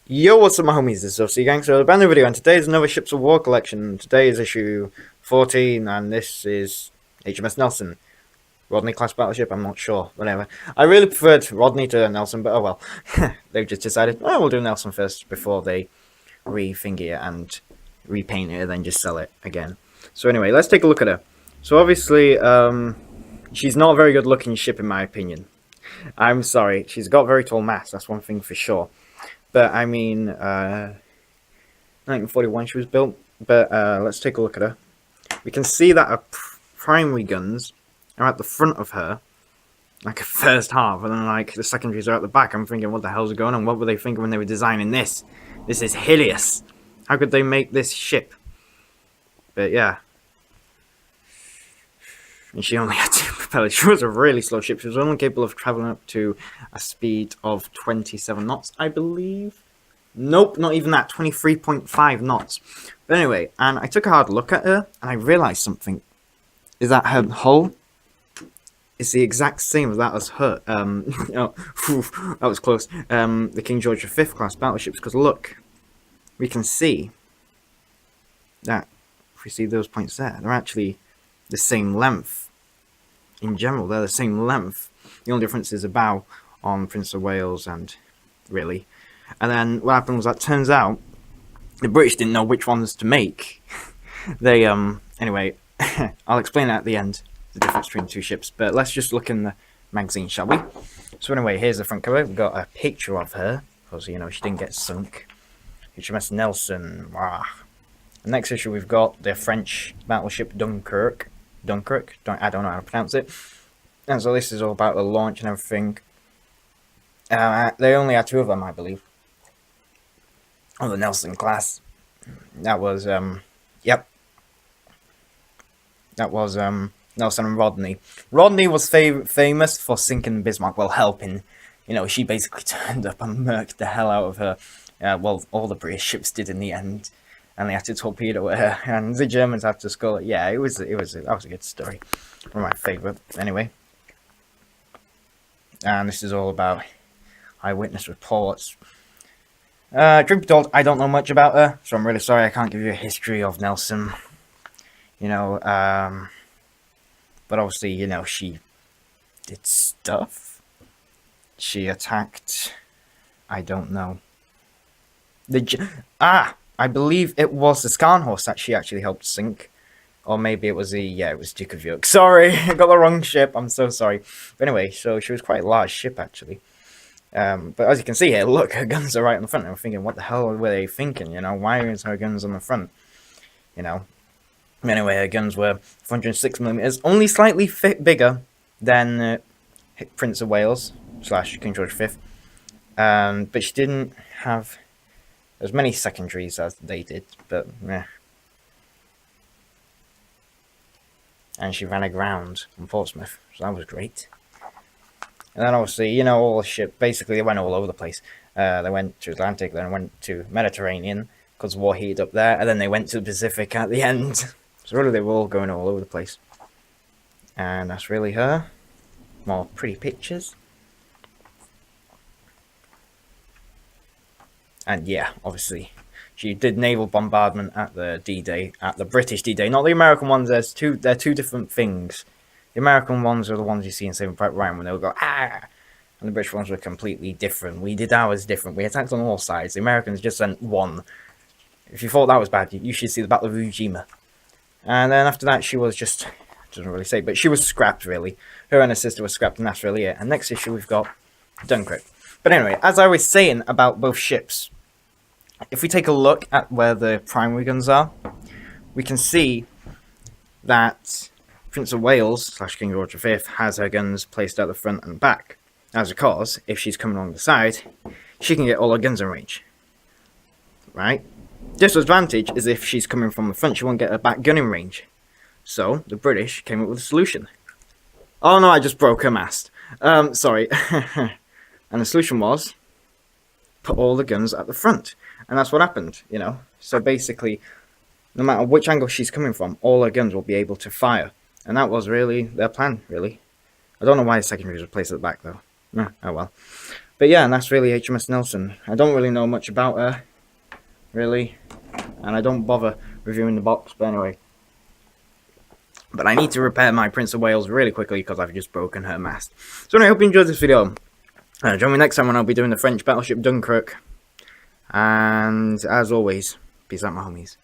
Yo, what's up my homies, this is OC Gang, so a brand new video, and today is another Ships of War collection. Today is issue 14, and this is HMS Nelson. Rodney class battleship, I'm not sure, whatever. I really preferred Rodney to Nelson, but oh well. They've just decided, oh, we'll do Nelson first before they re-thingy it and repaint it and then just sell it again. So anyway, let's take a look at her. So obviously, she's not a very good looking ship in my opinion. I'm sorry, she's got very tall masts, that's one thing for sure. But I mean, 1941 she was built. But let's take a look at her. We can see that her primary guns are at the front of her, like a first half, and then like the secondaries are at the back. I'm thinking, what the hell's going on? What were they thinking when they were designing this? This is hideous. How could they make this ship? But yeah. And she only had two propellers. She was a really slow ship. She was only capable of traveling up to a speed of 27 knots, I believe. Nope, not even that. 23.5 knots. But anyway, and I took a hard look at her, and I realised something. Is that her hull is the exact same as that as her. Oh, that was close. The King George V class battleships. Because look, we can see that if we see those points there, they're actually the same length. In general, they're the same length. The only difference is a bow on Prince of Wales, and really. And then what happened was that turns out the British didn't know which ones to make. They anyway, I'll explain that at the end, the difference between the two ships. But let's just look in the magazine, shall we? So anyway, here's the front cover. We've got a picture of her because you know she didn't get sunk. HMS Nelson. Wow. The next issue we've got the French battleship Dunkirk. I don't know how to pronounce it. And so this is all about the launch and everything. They only had two of them, I believe. Oh, the Nelson class. That was, yep. That was, Nelson and Rodney. Rodney was famous for sinking Bismarck, well, helping. You know, she basically turned up and murked the hell out of her. Well, all the British ships did in the end. And they had to torpedo her, and the Germans had to score it. Yeah, that was a good story. One of my favourite, anyway. And this is all about eyewitness reports. Truth be told, I don't know much about her, so I'm really sorry I can't give you a history of Nelson. You know, but obviously, you know, she did stuff. She attacked. I don't know. I believe it was the Scharnhorst that she actually helped sink. Or maybe it was it was Duke of York. Sorry, I got the wrong ship. I'm so sorry. But anyway, so she was quite a large ship, actually. But as you can see here, look, her guns are right on the front. I'm thinking, what the hell were they thinking? You know, why is her guns on the front? You know. Anyway, her guns were 406mm, only slightly bigger than Prince of Wales / King George V. But she didn't have as many secondaries as they did, but yeah. And she ran aground on Portsmouth, so that was great. And then obviously, you know, all the ship, basically they went all over the place. They went to Atlantic, then went to Mediterranean, because war heated up there, and then they went to the Pacific at the end. So really they were all going all over the place. And that's really her. More pretty pictures. And yeah, obviously, she did naval bombardment at the D-Day, at the British D-Day, not the American ones. They're two different things. The American ones are the ones you see in Saving Private Ryan when they'll go ah, and the British ones were completely different. We did ours different. We attacked on all sides. The Americans just sent one. If you thought that was bad, you should see the Battle of Iwo Jima. And then after that, she was just doesn't really say, but she was scrapped really. Her and her sister were scrapped, and that's really it. And next issue we've got Dunkirk. But anyway, as I was saying about both ships. If we take a look at where the primary guns are, we can see that Prince of Wales / King George V has her guns placed at the front and back. That's because if she's coming along the side, she can get all her guns in range. Right? Disadvantage is if she's coming from the front, she won't get her back gun in range. So the British came up with a solution. Oh no, I just broke her mast. Sorry. And the solution was put all the guns at the front. And that's what happened, you know. So basically, no matter which angle she's coming from, all her guns will be able to fire. And that was really their plan, really. I don't know why the secondaries were placed at the back, though. Oh well. But yeah, and that's really HMS Nelson. I don't really know much about her, really, and I don't bother reviewing the box, but anyway. But I need to repair my Prince of Wales really quickly because I've just broken her mast. So anyway, I hope you enjoyed this video. Join me next time when I'll be doing the French battleship Dunkirk. And as always, peace out my homies.